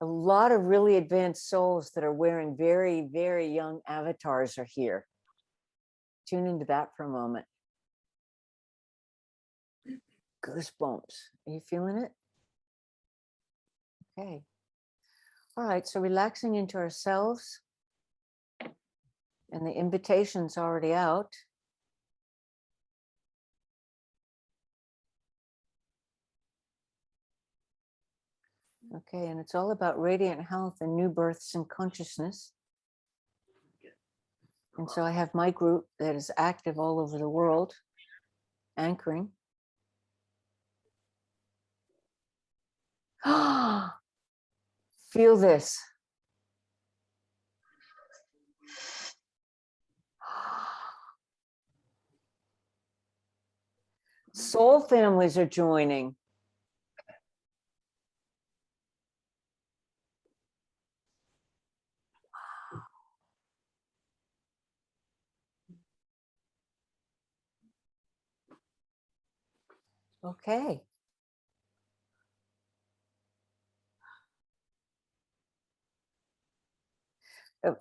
A lot of really advanced souls that are wearing very, very young avatars are here. Tune into that for a moment. Goosebumps. Are you feeling it? Okay. All right, so relaxing into ourselves. And the invitation's already out. Okay, and it's all about radiant health and new births in consciousness. And so I have my group that is active all over the world, anchoring. Feel this. Soul families are joining. Okay.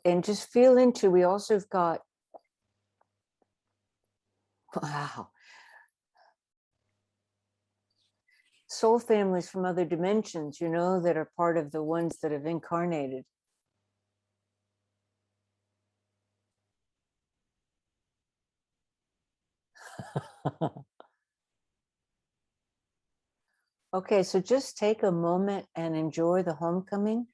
And just feel into, we also have got, wow, soul families from other dimensions, you know, that are part of the ones that have incarnated. Okay, so just take a moment and enjoy the homecoming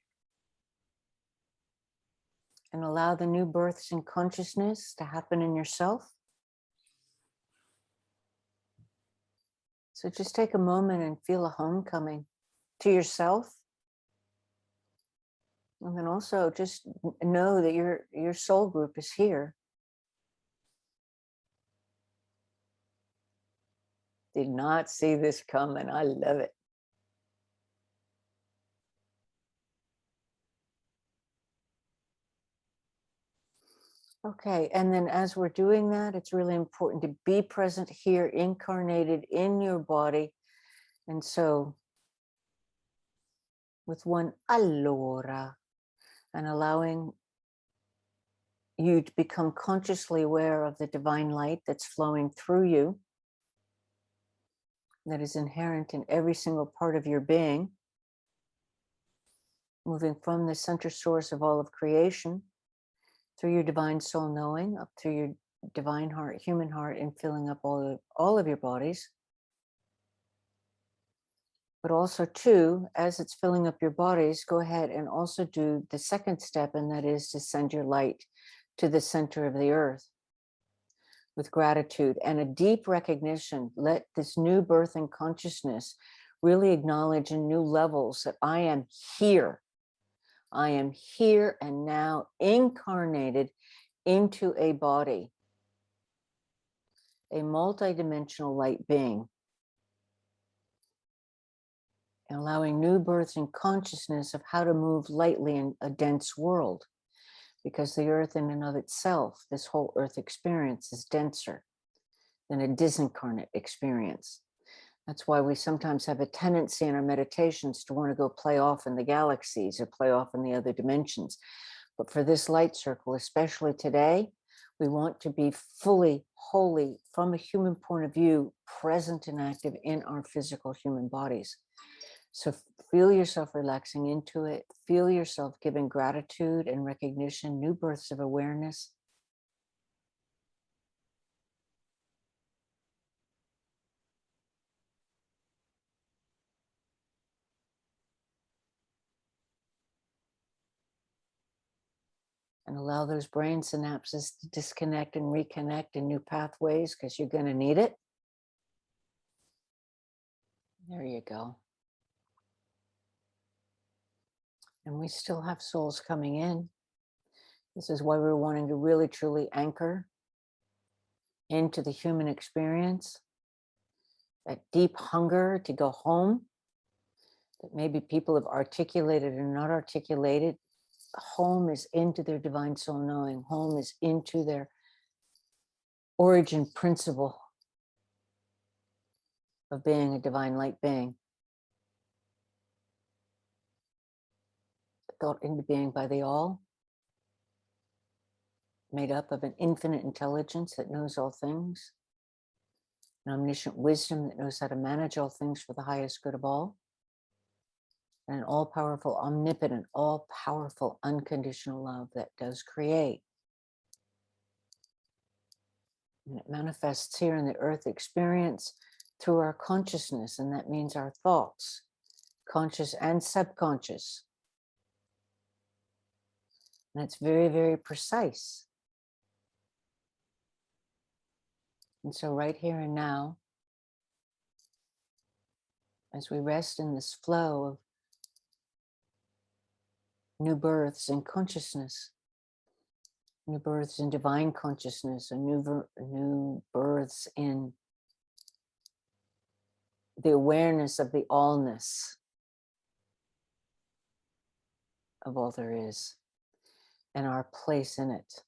and allow the new births in consciousness to happen in yourself. So just take a moment and feel a homecoming to yourself. And then also just know that your soul group is here. Did not see this coming. I love it. Okay, and then as we're doing that, it's really important to be present here, incarnated in your body. And so with one allora, and allowing you to become consciously aware of the divine light that's flowing through you, that is inherent in every single part of your being, moving from the center source of all of creation through your divine soul knowing up through your divine heart, human heart, and filling up all of your bodies. But also too, as it's filling up your bodies, go ahead and also do the second step, and that is to send your light to the center of the earth with gratitude and a deep recognition. Let this new birth in consciousness really acknowledge in new levels that I am here. I am here and now incarnated into a body, a multidimensional light being, and allowing new births in consciousness of how to move lightly in a dense world, because the earth in and of itself, this whole earth experience is denser than a disincarnate experience. That's why we sometimes have a tendency in our meditations to want to go play off in the galaxies or play off in the other dimensions. But for this light circle, especially today, we want to be fully, wholly, from a human point of view, present and active in our physical human bodies. So feel yourself relaxing into it. Feel yourself giving gratitude and recognition, new births of awareness. And allow those brain synapses to disconnect and reconnect in new pathways, because you're going to need it. There you go. And we still have souls coming in. This is why we're wanting to really, truly anchor into the human experience, that deep hunger to go home, that maybe people have articulated or not articulated. Home is into their divine soul knowing. Home is into their origin principle of being a divine light being. thought into being by the all, made up of an infinite intelligence that knows all things, an omniscient wisdom that knows how to manage all things for the highest good of all, and an all-powerful, omnipotent, all-powerful, unconditional love that does create. And it manifests here in the earth experience through our consciousness, and that means our thoughts, conscious and subconscious. And it's very, very precise. And so right here and now, as we rest in this flow of new births in consciousness, new births in divine consciousness, and new births in the awareness of the allness of all there is and our place in it.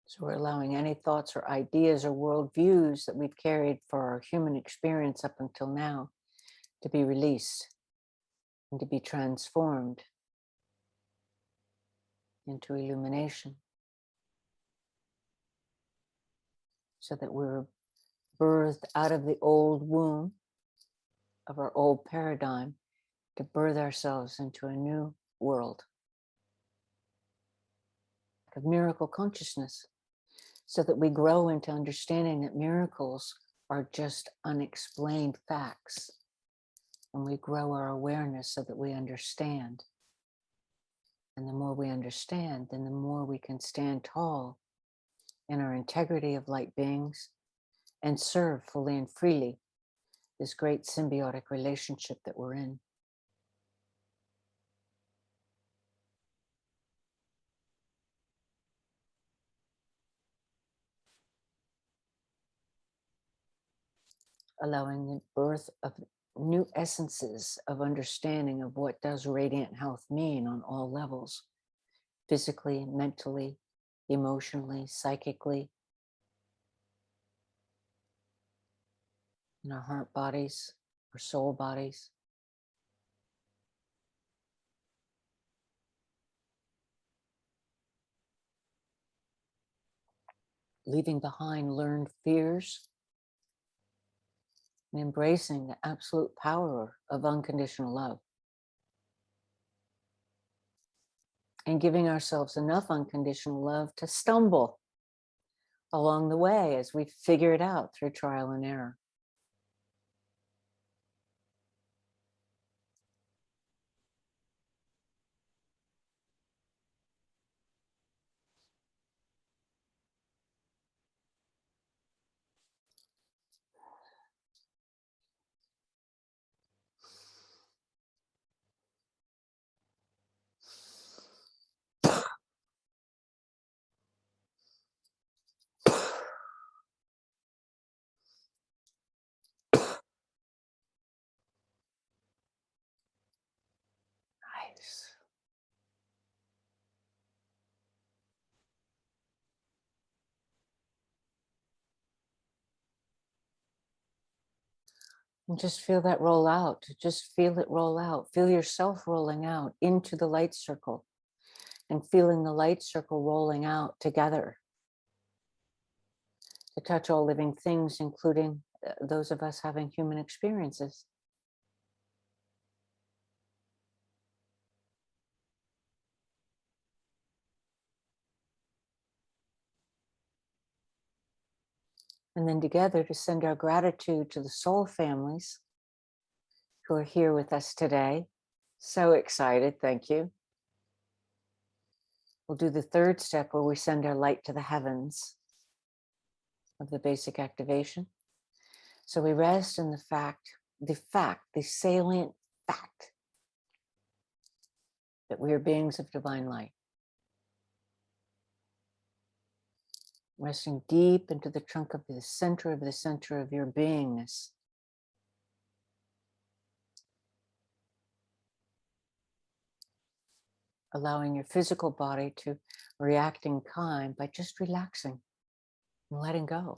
So we're allowing any thoughts or ideas or worldviews that we've carried for our human experience up until now to be released and to be transformed into illumination, so that we're birthed out of the old womb of our old paradigm to birth ourselves into a new world of miracle consciousness, so that we grow into understanding that miracles are just unexplained facts. And we grow our awareness so that we understand. And the more we understand, then the more we can stand tall in our integrity of light beings and serve fully and freely this great symbiotic relationship that we're in. Allowing the birth of new essences of understanding of what does radiant health mean on all levels, physically, mentally, emotionally, psychically, in our heart bodies, our soul bodies. Leaving behind learned fears and embracing the absolute power of unconditional love. And giving ourselves enough unconditional love to stumble along the way as we figure it out through trial and error. Nice. And just feel that roll out. Just feel it roll out. Feel yourself rolling out into the light circle and feeling the light circle rolling out together to touch all living things, including those of us having human experiences. And then together to send our gratitude to the soul families who are here with us today. So excited, thank you. We'll do the third step where we send our light to the heavens of the basic activation. So we rest in the salient fact that we are beings of divine light. Resting deep into the trunk of the center of your beingness. Allowing your physical body to react in kind by just relaxing and letting go.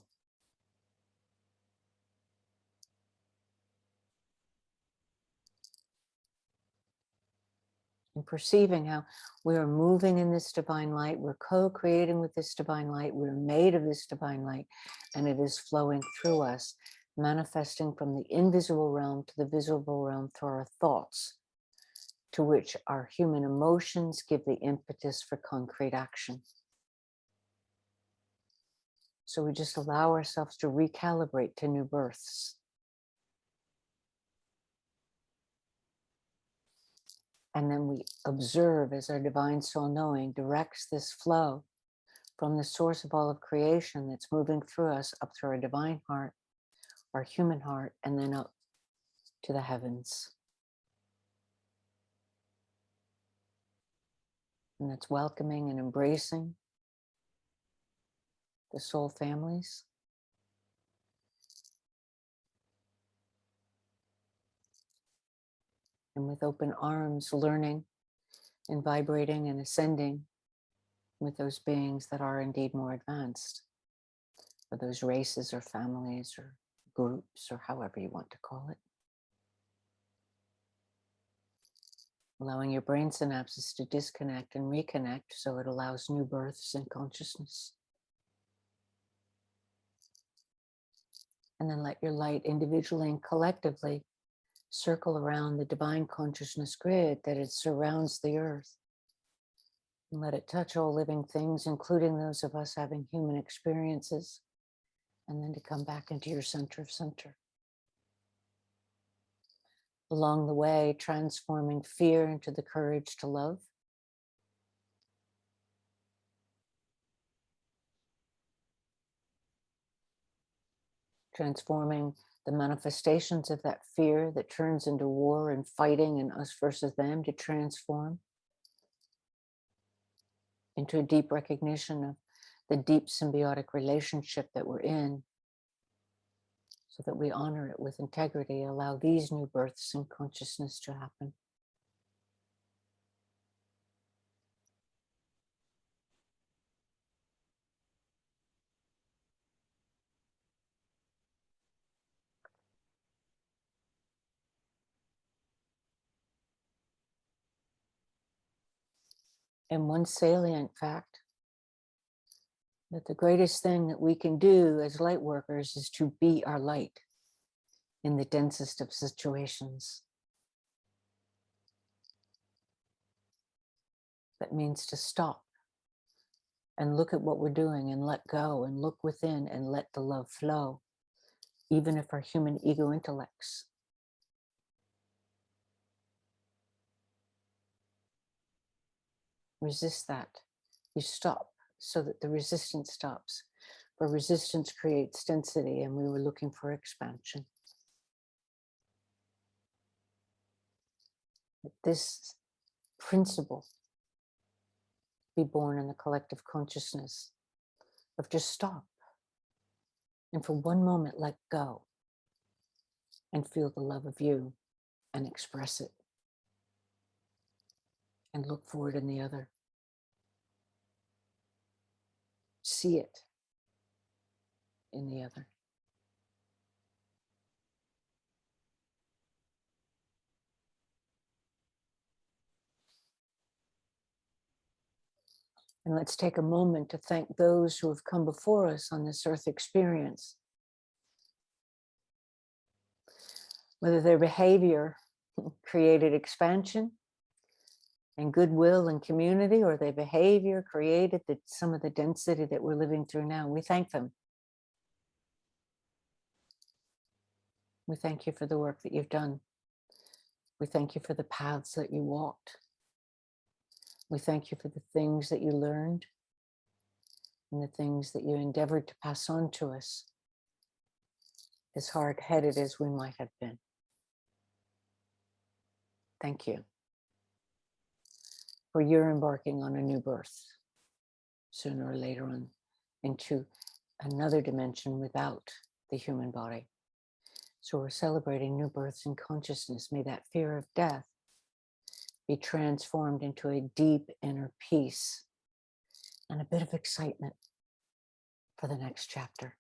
and perceiving how we are moving in this divine light. We're co-creating with this divine light. We're made of this divine light, and it is flowing through us, manifesting from the invisible realm to the visible realm through our thoughts, to which our human emotions give the impetus for concrete action. So we just allow ourselves to recalibrate to new births. And then we observe as our divine soul knowing directs this flow from the source of all of creation that's moving through us up through our divine heart, our human heart, and then up to the heavens. And that's welcoming and embracing the soul families. And with open arms, learning and vibrating and ascending with those beings that are indeed more advanced, or those races or families or groups or however you want to call it. Allowing your brain synapses to disconnect and reconnect so it allows new births in consciousness. And then let your light individually and collectively circle around the divine consciousness grid that it surrounds the earth. And let it touch all living things, including those of us having human experiences, and then to come back into your center of center. Along the way, transforming fear into the courage to love. Transforming the manifestations of that fear that turns into war and fighting and us versus them, to transform into a deep recognition of the deep symbiotic relationship that we're in, so that we honor it with integrity, allow these new births in consciousness to happen. And one salient fact, that the greatest thing that we can do as light workers is to be our light in the densest of situations. That means to stop and look at what we're doing and let go and look within and let the love flow, even if our human ego intellects resist that. You stop so that the resistance stops. For resistance creates density, and we were looking for expansion. Let this principle be born in the collective consciousness of just stop and for one moment let go and feel the love of you and express it and look for it in the other. See it in the other. And let's take a moment to thank those who have come before us on this earth experience. Whether their behavior created expansion and goodwill and community, or their behavior created some of the density that we're living through now, we thank them. We thank you for the work that you've done. We thank you for the paths that you walked. We thank you for the things that you learned and the things that you endeavored to pass on to us, as hard-headed as we might have been. Thank you for your embarking on a new birth, sooner or later on, into another dimension without the human body. So we're celebrating new births in consciousness. May that fear of death be transformed into a deep inner peace and a bit of excitement for the next chapter.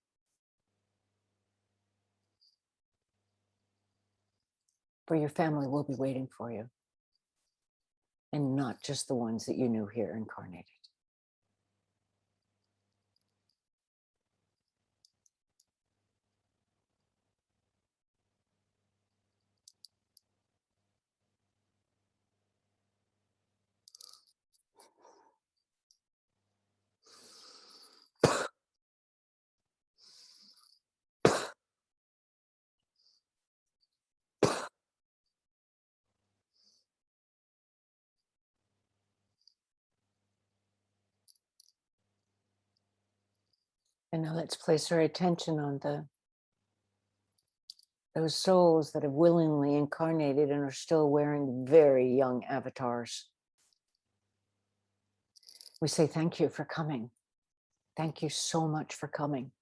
For your family will be waiting for you. and not just the ones that you knew here incarnated. And now let's place our attention on those souls that have willingly incarnated and are still wearing very young avatars. We say thank you for coming. Thank you so much for coming.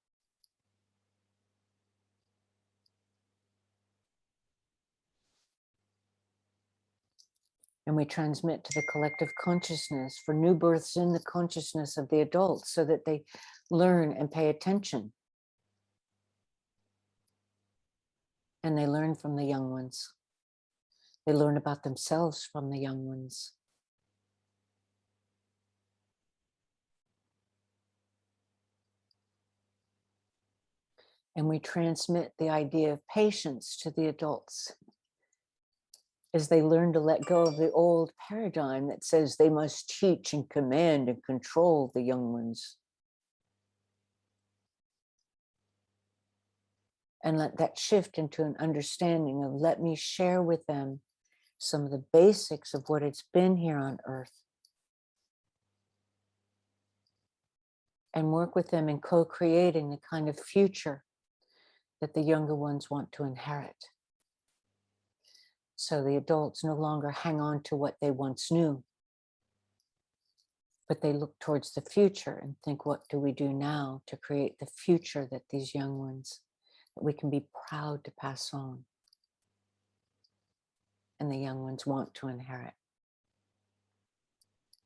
And we transmit to the collective consciousness for new births in the consciousness of the adults so that they learn and pay attention. And they learn from the young ones. They learn about themselves from the young ones. And we transmit the idea of patience to the adults as they learn to let go of the old paradigm that says they must teach and command and control the young ones. And let that shift into an understanding of, let me share with them some of the basics of what it's been here on earth. And work with them in co-creating the kind of future that the younger ones want to inherit. So the adults no longer hang on to what they once knew, but they look towards the future and think, what do we do now to create the future that these young ones, that we can be proud to pass on, and the young ones want to inherit.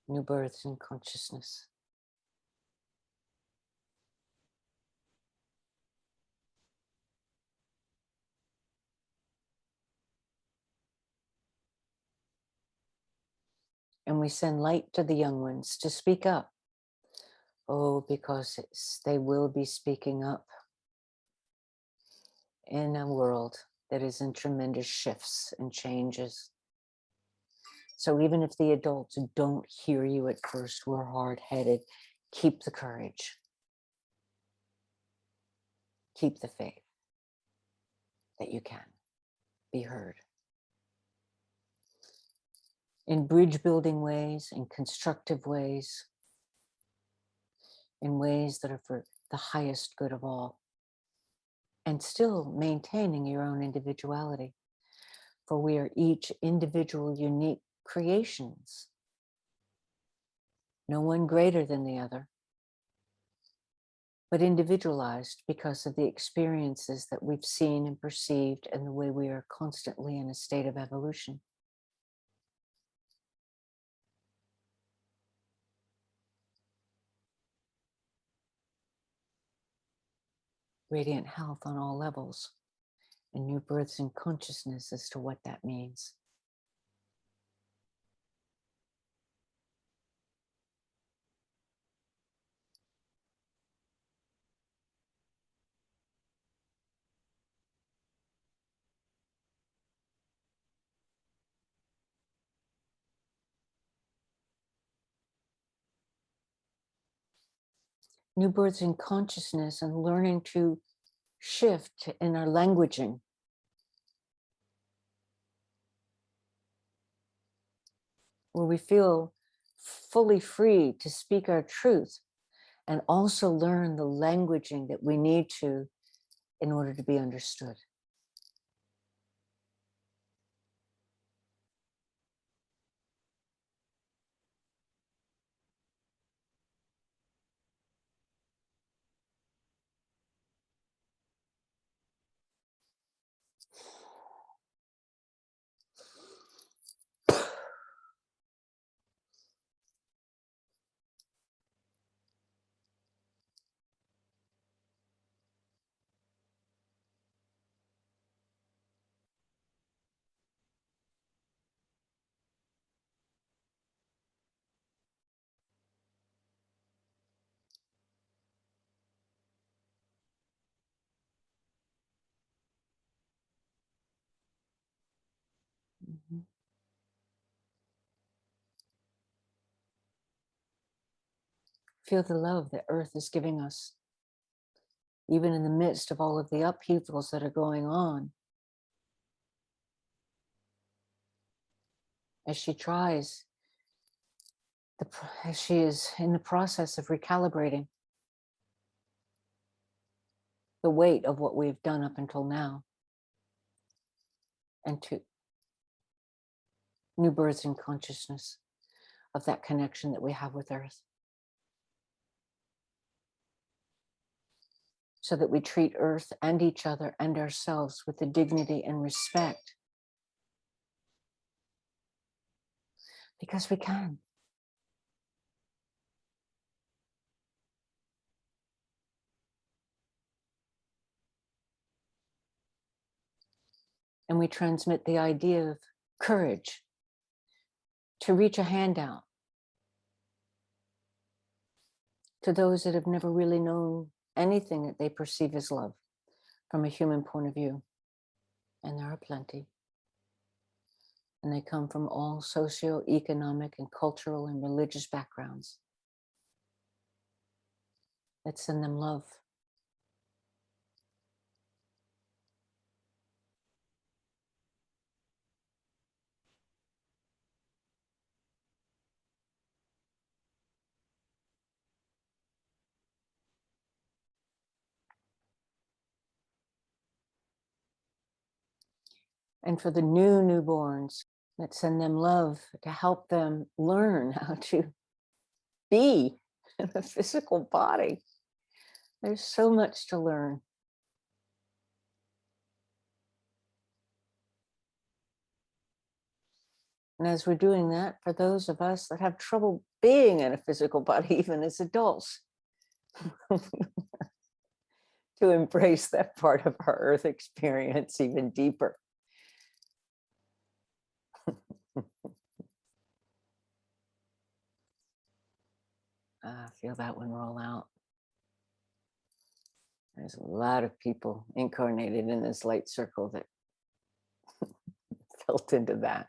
New births in consciousness. And we send light to the young ones to speak up. Oh, because they will be speaking up in a world that is in tremendous shifts and changes. So even if the adults don't hear you at first, we're hard-headed. Keep the courage. Keep the faith that you can be heard. In bridge-building ways, in constructive ways, in ways that are for the highest good of all, and still maintaining your own individuality. For we are each individual, unique creations. No one greater than the other, but individualized because of the experiences that we've seen and perceived and the way we are constantly in a state of evolution. Radiant health on all levels, and new births in consciousness as to what that means. New births in consciousness and learning to shift in our languaging. Where we feel fully free to speak our truth and also learn the languaging that we need to in order to be understood. Feel the love that Earth is giving us, even in the midst of all of the upheavals that are going on. As she tries, as she is in the process of recalibrating the weight of what we've done up until now, and to new births in consciousness of that connection that we have with Earth. So that we treat Earth and each other and ourselves with the dignity and respect. Because we can. And we transmit the idea of courage to reach a hand out to those that have never really known anything that they perceive as love from a human point of view. And there are plenty. And they come from all socio-economic and cultural and religious backgrounds. Let's send them love. And for the newborns, let's send them love to help them learn how to be in a physical body. There's so much to learn. And as we're doing that, for those of us that have trouble being in a physical body, even as adults, to embrace that part of our Earth experience even deeper. Feel that one roll out. There's a lot of people incarnated in this light circle that felt into that.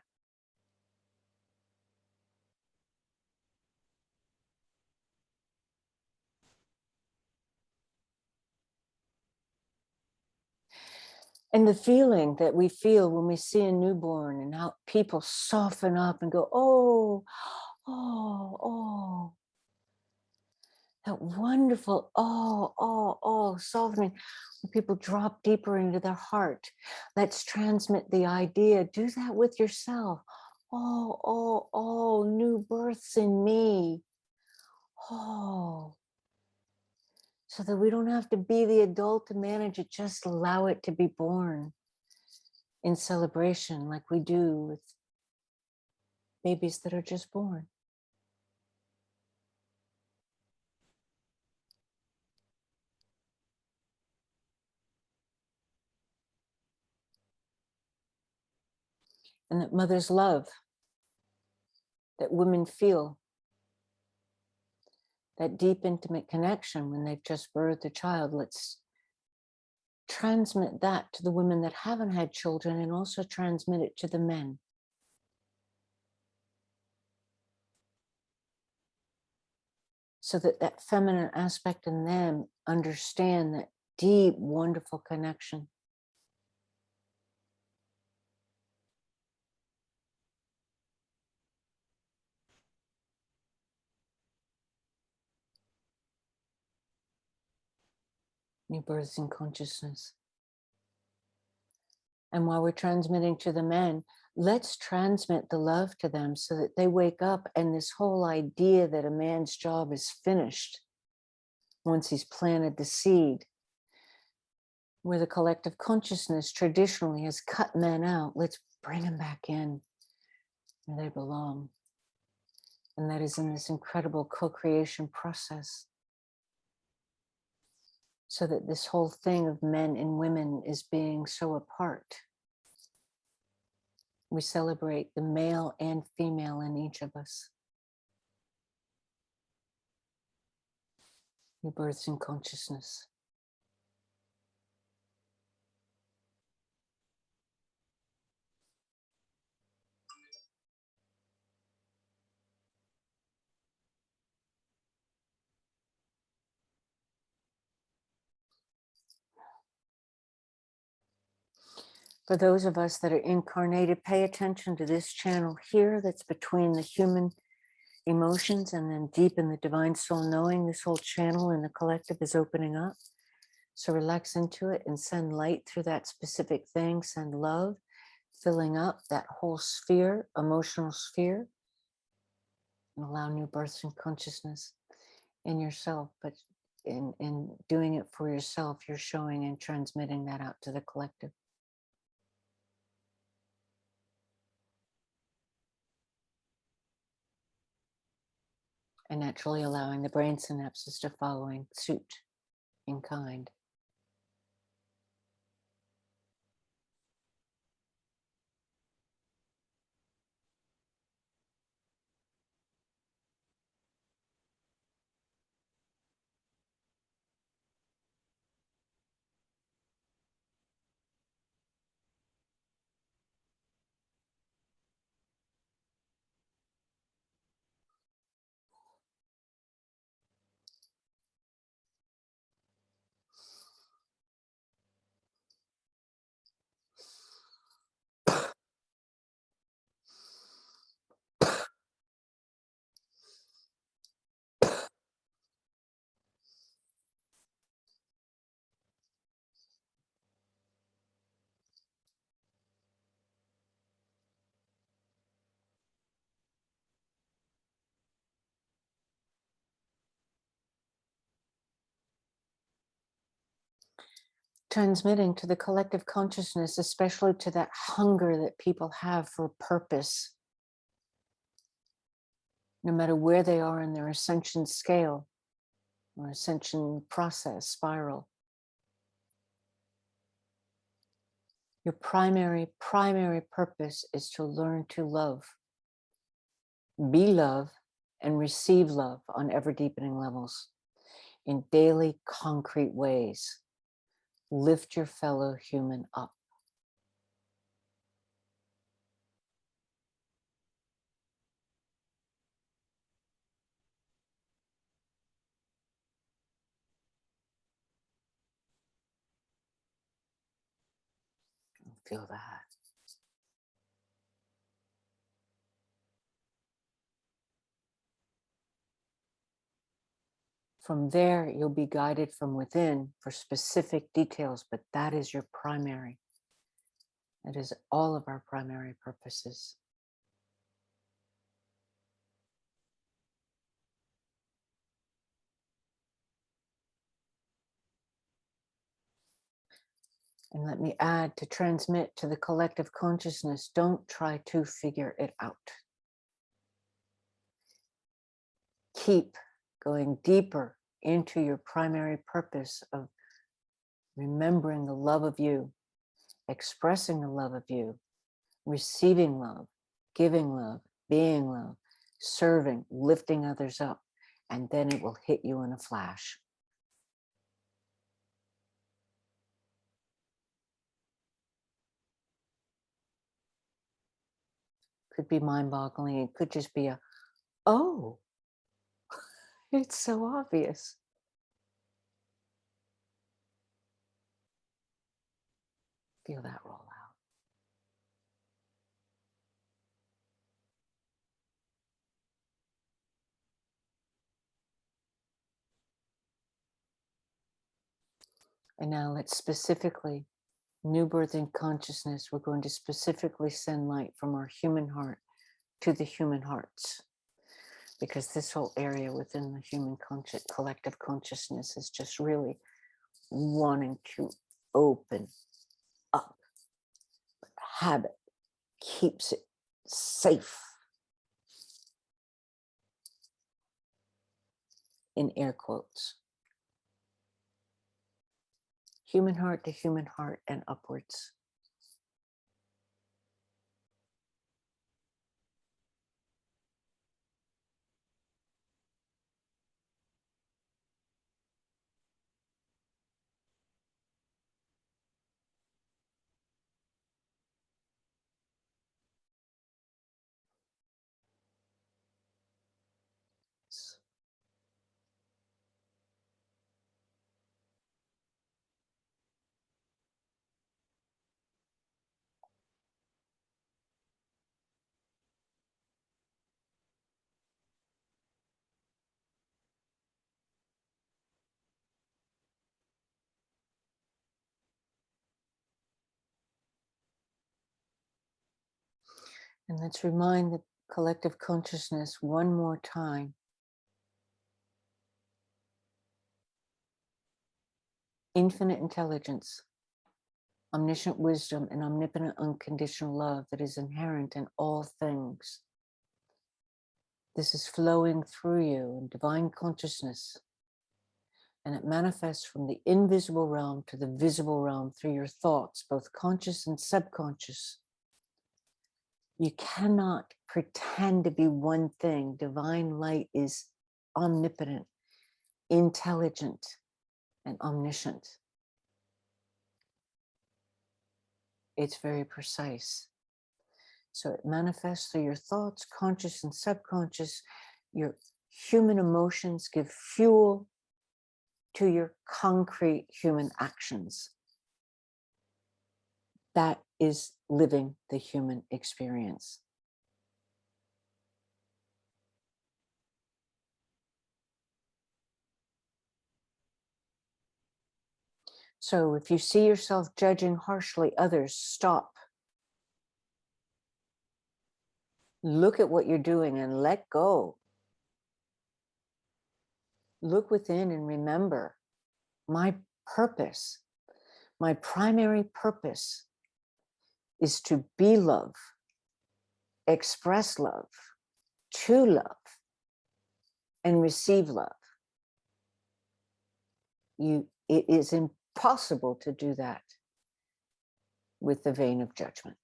And the feeling that we feel when we see a newborn and how people soften up and go, oh, oh, oh. That wonderful, softening. When people drop deeper into their heart. Let's transmit the idea. Do that with yourself. New births in me. Oh. So that we don't have to be the adult to manage it. Just allow it to be born in celebration like we do with babies that are just born. And that mothers love, that women feel, that deep intimate connection when they've just birthed a child. Let's transmit that to the women that haven't had children and also transmit it to the men. So that that feminine aspect in them understand that deep, wonderful connection. New births in consciousness. And while we're transmitting to the men, let's transmit the love to them so that they wake up and this whole idea that a man's job is finished once he's planted the seed, where the collective consciousness traditionally has cut men out, let's bring them back in where they belong. And that is in this incredible co-creation process. So that this whole thing of men and women is being so apart. We celebrate the male and female in each of us. New births in consciousness. For those of us that are incarnated, pay attention to this channel here that's between the human emotions and then deep in the divine soul knowing. This whole channel in the collective is opening up. So relax into it and send light through that specific thing. Send love, filling up that whole sphere, emotional sphere, and allow new births in consciousness in yourself. But in doing it for yourself, you're showing and transmitting that out to the collective. And naturally allowing the brain synapses to following suit in kind. Transmitting to the collective consciousness, especially to that hunger that people have for purpose, no matter where they are in their ascension scale or ascension process spiral. Your primary purpose is to learn to love, be love, and receive love on ever deepening levels in daily concrete ways. Lift your fellow human up. Feel that. From there, you'll be guided from within for specific details, but that is your primary. That is all of our primary purposes. And let me add, to transmit to the collective consciousness, don't try to figure it out. Keep going deeper into your primary purpose of remembering the love of you, expressing the love of you, receiving love, giving love, being love, serving, lifting others up, and then it will hit you in a flash. Could be mind-boggling. It could just be a, oh, it's so obvious. Feel that roll out. And now let's specifically, new birth in consciousness, we're going to specifically send light from our human heart to the human hearts. Because this whole area within the human collective consciousness is just really wanting to open up. But habit keeps it safe, in air quotes. Human heart to human heart and upwards. And let's remind the collective consciousness one more time. Infinite intelligence, omniscient wisdom, and omnipotent unconditional love that is inherent in all things. This is flowing through you in divine consciousness, and it manifests from the invisible realm to the visible realm through your thoughts, both conscious and subconscious. You cannot pretend to be one thing. Divine light is omnipotent, intelligent, and omniscient. It's very precise. So it manifests through your thoughts, conscious and subconscious. Your human emotions give fuel to your concrete human actions. That is living the human experience. So if you see yourself judging harshly others, stop. Look at what you're doing and let go. Look within and remember my purpose, my primary purpose is to be love, express love, to love, and receive love. It is impossible to do that with the vein of judgment.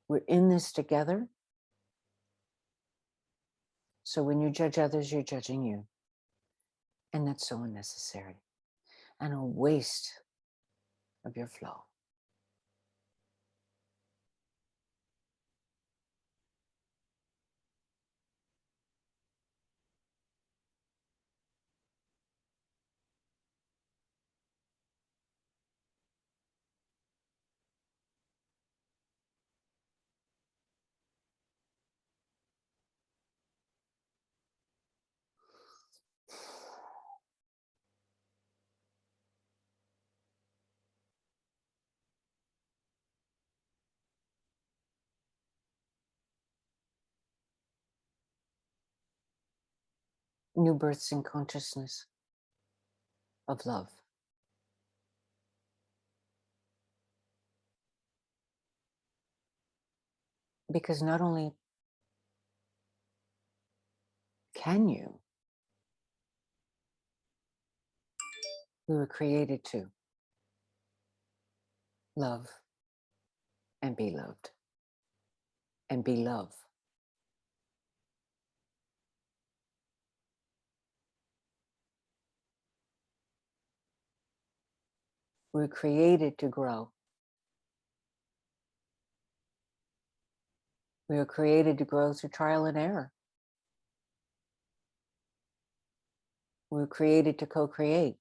We're in this together. So when you judge others, you're judging you. And that's so unnecessary and a waste of your flow. New births in consciousness of love. Because not only can you, we were created to love and be loved and be love. We were created to grow. We were created to grow through trial and error. We were created to co-create.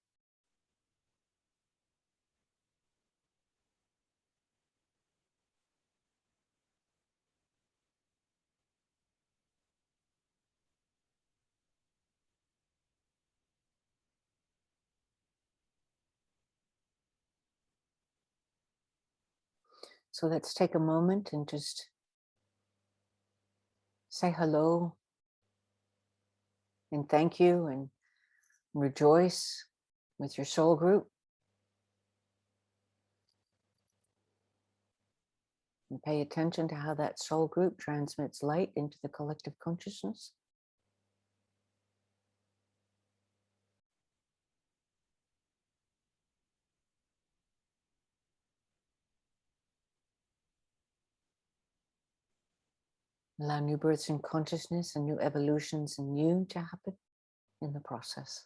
So let's take a moment and just say hello and thank you and rejoice with your soul group. And pay attention to how that soul group transmits light into the collective consciousness. Allow new births in consciousness and new evolutions in you to happen in the process.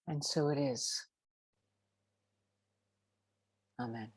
And so it is. Amen.